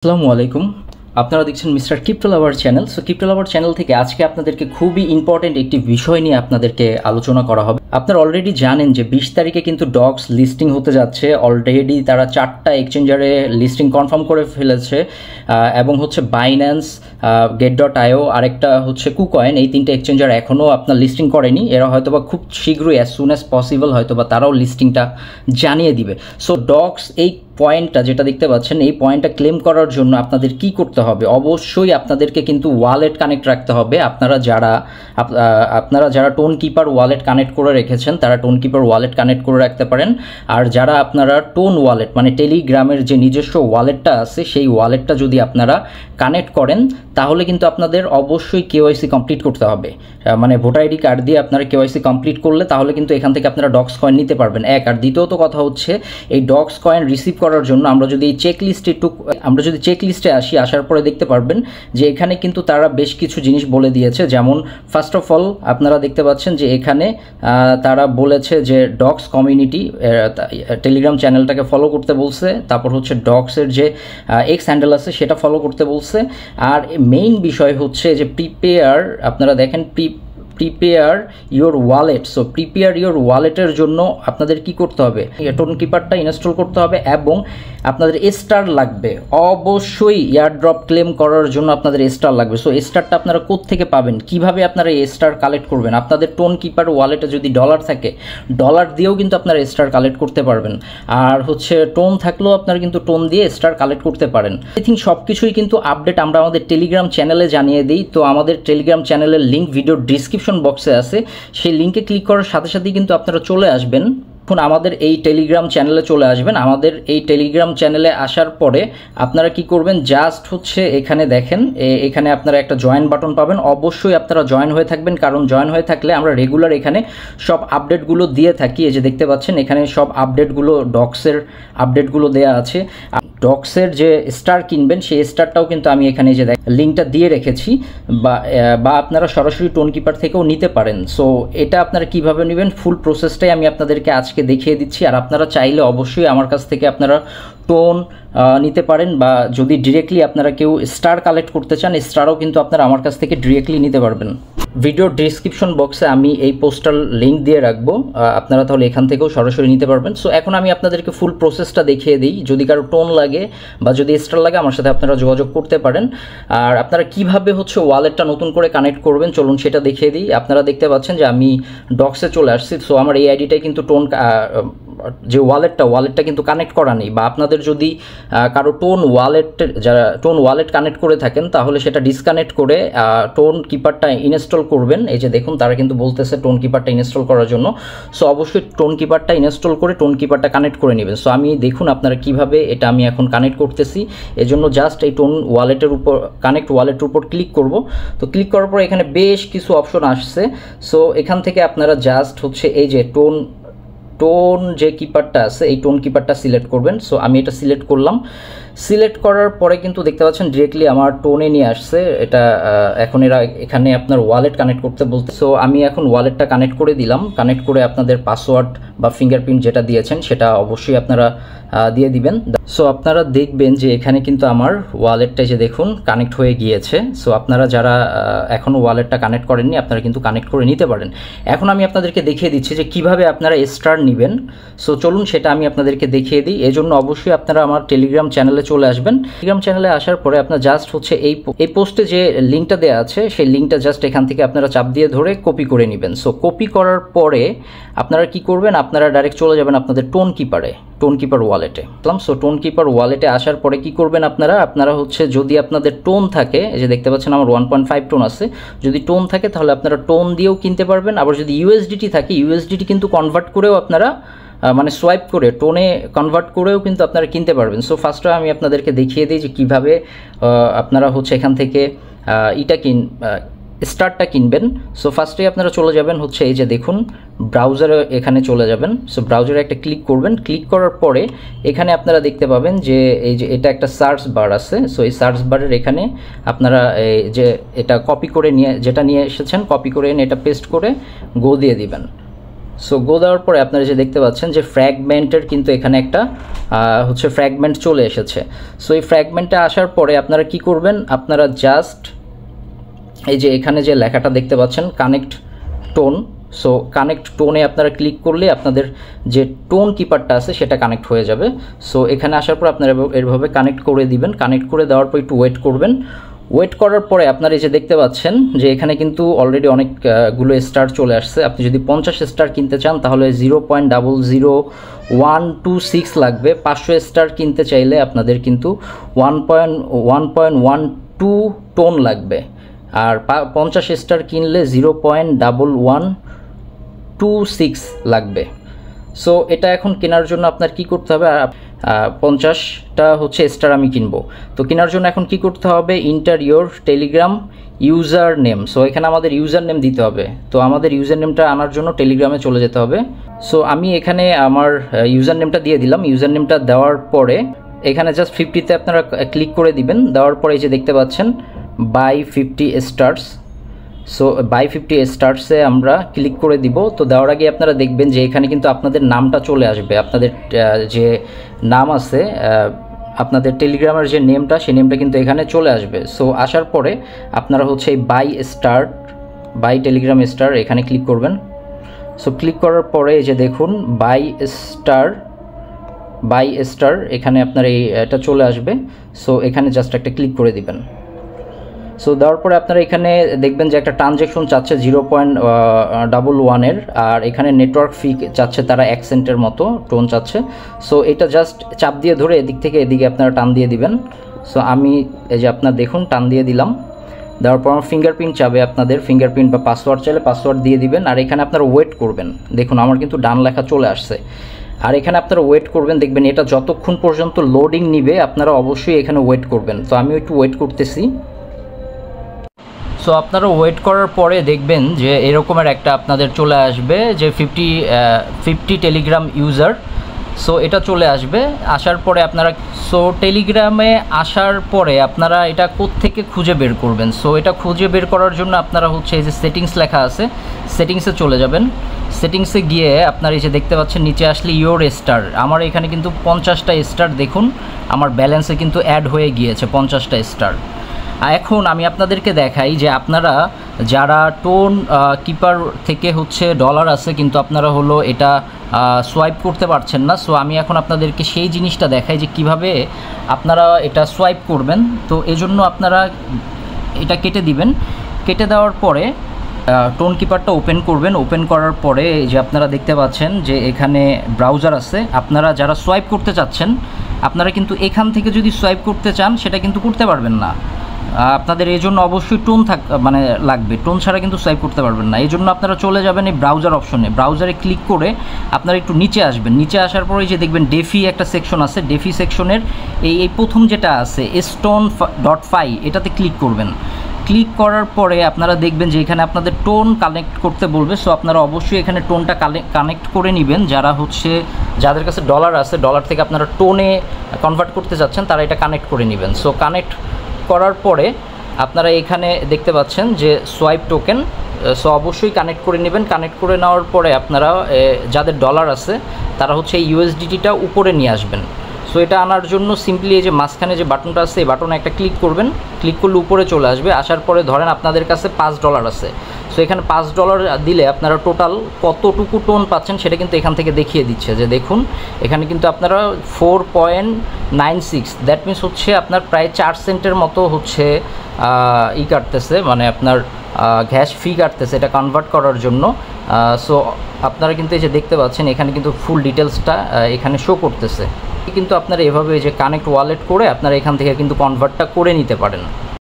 আসসালামু আলাইকুম। আপনারা দেখছেন মিস্টার ক্রিপ্টো লাভার চ্যানেল। সো ক্রিপ্টো লাভার চ্যানেল থেকে আজকে আপনাদেরকে খুবই ইম্পর্টেন্ট একটি বিষয় নিয়ে আপনাদেরকে আলোচনা করা হবে। আপনারা অলরেডি জানেন যে 20 তারিখে কিন্তু ডক্স লিস্টিং হতে যাচ্ছে। অলরেডি তারা 4টা এক্সচেঞ্জারে লিস্টিং কনফার্ম করে ফেলেছে এবং হচ্ছে বাইন্যান্স, get.io, আরেকটা হচ্ছে কুকয়েন। এই 3টে এক্সচেঞ্জার এখনও আপনার লিস্টিং করেনি। এরা হয়তোবা খুব শীঘ্রই অ্যাজ সুন অ্যাজ পসিবল হয়তোবা তারাও লিস্টিংটা জানিয়ে দিবে। সো ডক্স এই পয়েন্টটা যেটা দেখতে পাচ্ছেন, এই পয়েন্টটা ক্লেম করার জন্য আপনাদের কি করতে হবে? অবশ্যই আপনাদেরকে কিন্তু ওয়ালেট কানেক্ট রাখতে হবে। আপনারা যারা টোন কিপার ওয়ালেট কানেক্ট করে রেখেছেন তারা টোন কিপার ওয়ালেট কানেক্ট করে রাখতে পারেন। আর যারা আপনারা টোন ওয়ালেট মানে টেলিগ্রামের যে নিজস্ব ওয়ালেটটা আছে সেই ওয়ালেটটা যদি আপনারা কানেক্ট করেন তাহলে কিন্তু আপনাদের অবশ্যই কেওয়াইসি কমপ্লিট করতে হবে। মানে ভোটার আইডি কার্ড দিয়ে আপনারা কেওয়াইসি কমপ্লিট করলে তাহলে কিন্তু এখান থেকে আপনারা ডক্স কয়েন নিতে পারবেন। আর দ্বিতীয়ত কথা হচ্ছে, এই ডক্স কয়েন রিসিভ করার জন্য আমরা যদি চেকলিস্টে আসার পরে দেখতে পারবেন যে এখানে কিন্তু তারা বেশ কিছু জিনিস বলে দিয়েছে। যেমন ফার্স্ট অফ অল আপনারা দেখতে পাচ্ছেন যে এখানে তারা বলেছে যে ডক্স কমিউনিটি টেলিগ্রাম চ্যানেলটাকে ফলো করতে বলছে। তারপর হচ্ছে ডক্সের যে এক্স হ্যান্ডেল আছে সেটা ফলো করতে বলছে। আর মেইন বিষয় হচ্ছে যে আপনারা দেখেন prepare your wallet. So prepare your ওয়ালেটের জন্য আপনাদের কি করতে হবে? টোন কিপারটা ইনস্টল করতে হবে এবং আপনাদের স্টার লাগবে। অবশ্যই এয়ারড্রপ ক্লেম করার জন্য আপনাদের স্টার লাগবে। সো স্টারটা আপনারা কোত্থেকে পাবেন? কিভাবে আপনারা এই স্টার কালেক্ট করবেন? আপনাদের টোন কিপার ওয়ালেটে যদি ডলার থাকে, ডলার দিয়েও কিন্তু আপনারা স্টার কালেক্ট করতে পারবেন। আর হচ্ছে টোন থাকলেও আপনারা কিন্তু টোন দিয়ে স্টার কালেক্ট করতে পারেন। আই থিঙ্ক সব কিছুই কিন্তু আপডেট আমরা আমাদের টেলিগ্রাম চ্যানেলে জানিয়ে দিই। তো আমাদের টেলিগ্রাম চ্যানেলের লিঙ্ক ভিডিও ডিসক্রিপশন বক্সে আছে। সেই লিঙ্কে ক্লিক করার সাথে সাথেই কিন্তু আপনারা চলে আসবেন। এখন আমাদের এই টেলিগ্রাম চ্যানেলে চলে আসবেন। আমাদের এই টেলিগ্রাম চ্যানেলে আসার পরে আপনারা কি করবেন? জাস্ট হচ্ছে এখানে দেখেন, এখানে আপনারা একটা জয়েন বাটন পাবেন। অবশ্যই আপনারা জয়েন হয়ে থাকবেন, কারণ জয়েন হয়ে থাকলে আমরা রেগুলার এখানে সব আপডেটগুলো দিয়ে থাকি। এই যে দেখতে পাচ্ছেন এখানে সব আপডেটগুলো, ডক্সের আপডেটগুলো দেওয়া আছে। ডক্সের যে স্টার কিনবেন সেই স্টারটাও কিন্তু আমি এখানে যে লিঙ্কটা দিয়ে রেখেছি, বা আপনারা সরাসরি টোন কিপার থেকেও নিতে পারেন। সো এটা আপনারা কিভাবে নেবেন ফুল প্রসেসটাই আমি আপনাদেরকে আজকে দেখিয়ে দিচ্ছি। আর আপনারা চাইলে অবশ্যই আমার কাছ থেকে আপনারা টোন নিতে পারেন, বা যদি ডিরেক্টলি আপনারা কেউ স্টার কালেক্ট করতে চান স্টারও কিন্তু আপনারা আমার কাছ থেকে ডিরেক্টলি নিতে পারবেন। ভিডিওর ডিসক্রিপশন বক্সে আমি এই পোস্টার লিঙ্ক দিয়ে রাখবো, আপনারা তাহলে এখান থেকেও সরাসরি নিতে পারবেন। সো এখন আমি আপনাদেরকে ফুল প্রসেসটা দেখিয়ে দিই। যদি কারো টোন লাগে বা যদি স্টার লাগে আমার সাথে আপনারা যোগাযোগ করতে পারেন। আর আপনারা কিভাবে হচ্ছে ওয়ালেটটা নতুন করে কানেক্ট করবেন চলুন সেটা দেখিয়ে দিই। আপনারা দেখতে পাচ্ছেন যে আমি ডক্সে চলে আসছি। সো আমার এই আইডিটাই কিন্তু টোন যে ওয়ালেটটা কিন্তু কানেক্ট করা নেই। বা আপনাদের যদি কারো যারা টোন ওয়ালেট কানেক্ট করে থাকেন তাহলে সেটা ডিসকানেক্ট করে টোন কিপারটা ইনস্টল করবেন। এই যে দেখুন তারা কিন্তু বলতেছে টোন কিপারটা ইনস্টল করার জন্য। সো অবশ্যই টোন কিপারটা ইনস্টল করে টোন কিপারটা কানেক্ট করে নেবেন। সো আমি দেখুন আপনারা কিভাবে এটা আমি এখন কানেক্ট করতেছি। এজন্য জাস্ট এই টোন ওয়ালেটের উপর কানেক্ট ওয়ালেটের উপর ক্লিক করব। তো ক্লিক করার পর এখানে বেশ কিছু অপশন আসছে। সো এখান থেকে আপনারা জাস্ট হচ্ছে এই যে টোন যে কিপারটা আছে এই টোন কিপারটা সিলেক্ট করবেন। সো আমি এটা সিলেক্ট করলাম। সিলেক্ট করার পরে কিন্তু দেখতে পাচ্ছেন ডিরেক্টলি আমার টোনে নিয়ে আসছে। এটা এখন এখানে আপনার ওয়ালেট কানেক্ট করতে বলতে। সো আমি এখন ওয়ালেটটা কানেক্ট করে দিলাম। কানেক্ট করে আপনাদের পাসওয়ার্ড বা ফিঙ্গারপ্রিন্ট যেটা দিয়েছেন সেটা অবশ্যই আপনারা দিয়ে দিবেন। সো আপনারা দেখবেন যে এখানে কিন্তু আমার ওয়ালেটটা যে দেখুন কানেক্ট হয়ে গিয়েছে। সো আপনারা যারা এখনও ওয়ালেটটা কানেক্ট করেননি আপনারা কিন্তু কানেক্ট করে নিতে পারেন। এখন আমি আপনাদেরকে দেখিয়ে দিচ্ছি যে কিভাবে আপনারা স্টার নেবেন। সো চলুন সেটা আমি আপনাদেরকে দেখিয়ে দিই। এজন্য অবশ্যই আপনারা আমার টেলিগ্রাম চ্যানেলে চলে আসবেন। টেলিগ্রাম চ্যানেলে আসার পরে আপনার জাস্ট হচ্ছে এই পোস্টে যে লিঙ্কটা দেওয়া আছে সেই লিঙ্কটা জাস্ট এখান থেকে আপনারা চাপ দিয়ে ধরে কপি করে নেবেন। সো কপি করার পরে আপনারা কি করবেন? আপনারা ডাইরেক্ট চলে যাবেন আপনাদের টোন কিপার ওয়ালেটে। সো টোন কিপার ওয়ালেটে আসার পরে কি করবেন? আপনারা হচ্ছে যদি আপনাদের টোন থাকে, এই যে দেখতে পাচ্ছেন আমার 1.5 টোন আছে। যদি টোন থাকে তাহলে আপনারা টোন দিয়েও কিনতে পারবেন। আবার যদি ইউএসডিটি থাকে ইউএসডিটি কিন্তু কনভার্ট করেও আপনারা মানে সোয়াইপ করে টোনে কনভার্ট করেও কিন্তু আপনারা কিনতে পারবেন। সো ফার্স্টে আমি আপনাদেরকে দেখিয়ে দিই যে কিভাবে আপনারা হচ্ছে এখান থেকে স্টারটা কিনবেন। সো ফার্স্টে আপনারা চলে যাবেন হচ্ছে এই যে দেখুন ব্রাউজারে, এখানে চলে যাবেন। সো ব্রাউজারে একটা ক্লিক করবেন। ক্লিক করার পরে এখানে আপনারা দেখতে পাবেন যে এই যে এটা একটা সার্চ বার আছে। সো এই সার্চ বারের এখানে আপনারা এই যে এটা কপি করে যেটা নিয়ে এসেছেন কপি করে এনে এটা পেস্ট করে গো দিয়ে দিবেন। সো গো দেওয়ার পরে আপনারা যে দেখতে পাচ্ছেন যে ফ্র্যাগমেন্টের কিন্তু এখানে একটা হচ্ছে ফ্র্যাগমেন্ট চলে এসেছে। সো এই ফ্র্যাগমেন্টে আসার পরে আপনারা কি করবেন, আপনারা জাস্ট এই যে এখানে যে লেখাটা দেখতে পাচ্ছেন কানেক্ট টোন, সো কানেক্ট টোনে আপনারা ক্লিক করলে আপনাদের যে টোন কিপারটা আছে সেটা কানেক্ট হয়ে যাবে। সো এখানে আসার পর আপনারা এভাবে কানেক্ট করে দিবেন। কানেক্ট করে দেওয়ার পর একটু ওয়েট করবেন। ওয়েট করার পরে আপনারা এই যে দেখতে পাচ্ছেন যে এখানে কিন্তু অলরেডি অনেকগুলো স্টার চলে আসছে। আপনি যদি 50 স্টার কিনতে চান তাহলে 0.00126 লাগবে। 500 স্টার কিনতে চাইলে আপনাদের কিন্তু 1.12 টোন লাগবে। আর 50 স্টার কিনলে 0.1126 লাগবে। সো এটা এখন কেনার জন্য আপনার কি করতে হবে, 50টা হচ্ছে স্টার আমি কিনবো, তো কেনার জন্য এখন কি করতে হবে, inter your Telegram user name. So এখানে আমাদের ইউজার নেম দিতে হবে। তো আমাদের ইউজার নেমটা আনার জন্য টেলিগ্রামে চলে যেতে হবে। সো আমি এখানে আমার ইউজার নেমটা দিয়ে দিলাম। ইউজার নেমটা দেওয়ার পরে এখানে জাস্ট 50তে আপনারা ক্লিক করে দিবেন। দেওয়ার পরে এই যে দেখতে পাচ্ছেন বাই 50 স্টার্স। সো বাই 50 স্টার্সে আমরা ক্লিক করে দিব। তো দেওয়ার আগে আপনারা দেখবেন যে এখানে কিন্তু আপনাদের নামটা চলে আসবে, আপনাদের যে নাম আছে আপনাদের টেলিগ্রামের যে নেমটা সেই নেমটা কিন্তু এখানে চলে আসবে। সো আসার পরে আপনারা হচ্ছে এই বাই টেলিগ্রাম স্টার এখানে ক্লিক করবেন। সো ক্লিক করার পরে এই যে দেখুন বাই স্টার এখানে আপনার এটা চলে আসবে। সো এখানে জাস্ট একটা ক্লিক করে দিবেন। সো দেওয়ার পরে আপনারা এখানে দেখবেন যে একটা ট্রানজ্যাকশন চাচ্ছে 0.11 আর এখানে নেটওয়ার্ক ফি চাচ্ছে তারা 1 সেন্টের মতো টোন চাচ্ছে। সো এটা জাস্ট চাপ দিয়ে ধরে এদিক থেকে এদিকে আপনারা টান দিয়ে দিবেন। সো আমি এই যে আপনার দেখুন টান দিয়ে দিলাম। দেওয়ার পর ফিঙ্গারপ্রিন্ট চাবে, আপনাদের ফিঙ্গারপ্রিন্ট বা পাসওয়ার্ড চাইলে পাসওয়ার্ড দিয়ে দিবেন। আর এখানে আপনারা ওয়েট করবেন। দেখুন আমার কিন্তু ডান লেখা চলে আসছে। আর এখানে আপনারা ওয়েট করবেন, দেখবেন এটা যতক্ষণ পর্যন্ত লোডিং নিবে আপনারা অবশ্যই এখানে ওয়েট করবেন। তো আমি একটু ওয়েট করতেছি। সো আপনারা ওয়েট করার পরে দেখবেন যে এরকমের একটা আপনাদের চলে আসবে যে 50 টেলিগ্রাম ইউজার। সো এটা চলে আসবে। আসার পরে আপনারা টেলিগ্রামে আসার পরে আপনারা এটা কোত্থেকে খুঁজে বের করবেন। সো এটা খুঁজে বের করার জন্য আপনারা হচ্ছে এই যে সেটিংস লেখা আছে, সেটিংসে চলে যাবেন। সেটিংসে গিয়ে আপনারা এই যে দেখতে পাচ্ছেন নিচে আসলে ইয়োর স্টার, আমার এখানে কিন্তু 50টা স্টার দেখুন আমার ব্যালেন্সে কিন্তু অ্যাড হয়ে গিয়েছে 50টা স্টার। এখন আমি আপনাদেরকে দেখাই যে আপনারা যারা টোন কিপার থেকে হচ্ছে ডলার আছে কিন্তু আপনারা হলো এটা সোয়াইপ করতে পারছেন না। সো আমি এখন আপনাদেরকে সেই জিনিসটা দেখাই যে কিভাবে আপনারা এটা সোয়াইপ করবেন। তো এজন্য আপনারা এটা কেটে দিবেন। কেটে দেওয়ার পরে টোন কিপারটা ওপেন করবেন। ওপেন করার পরে যে আপনারা দেখতে পাচ্ছেন যে এখানে ব্রাউজার আছে। আপনারা যারা সোয়াইপ করতে চাচ্ছেন আপনারা কিন্তু এখান থেকে যদি সোয়াইপ করতে চান সেটা কিন্তু করতে পারবেন না। আপনাদের এই জন্য অবশ্যই টোন লাগবে, টোন ছাড়া কিন্তু সোয়াইপ করতে পারবেন না। এই জন্য আপনারা চলে যাবেন এই ব্রাউজার অপশনে। ব্রাউজারে ক্লিক করে আপনারা একটু নিচে আসবেন। নিচে আসার পরে যে দেখবেন ডেফি একটা সেকশন আছে। ডেফি সেকশনের এই প্রথম যেটা আছে stone.fi এটাতে ক্লিক করবেন। ক্লিক করার পরে আপনারা দেখবেন যে এখানে আপনাদের টোন কানেক্ট করতে বলবে। সো আপনারা অবশ্যই এখানে টোনটা কানেক্ট করে নেবেন। যাদের কাছে ডলার আছে, ডলার থেকে আপনারা টোনে কনভার্ট করতে যাচ্ছেন তারা এটা কানেক্ট করে নেবেন। সো কানেক্ট করার পরে আপনারা এখানে দেখতে পাচ্ছেন যে সোয়াইপ টোকেন। সো অবশ্যই কানেক্ট করে নেবেন। কানেক্ট করে নেওয়ার পরে আপনারা যাদের ডলার আছে তারা হচ্ছে এই ইউএসডিটিটা উপরে নিয়ে আসবেন। সো এটা আনার জন্য সিম্পলি এই যে মাঝখানে যে বাটনটা আছে এই বাটনে একটা ক্লিক করবেন। ক্লিক করলে উপরে চলে আসবে। আসার পরে ধরেন আপনাদের কাছে $5 আছে। সো এখানে $5 দিলে আপনারা টোটাল কতটুকু টোন পাচ্ছেন সেটা কিন্তু এখান থেকে দেখিয়ে দিচ্ছে। যে দেখুন এখানে কিন্তু আপনারা 4.96, দ্যাট মিনস হচ্ছে আপনার প্রায় 4 সেন্টের মতো হচ্ছে কাটতেছে, মানে আপনার গ্যাস ফি কাটতেছে এটা কনভার্ট করার জন্য। সো আপনারা কিন্তু এই যে দেখতে পাচ্ছেন এখানে কিন্তু ফুল ডিটেলসটা এখানে শো করতেছে। কিন্তু আপনারা এভাবে যে কানেক্ট ওয়ালেট করে আপনারা এখান থেকে কিন্তু কনভার্টটা করে নিতে পারেন।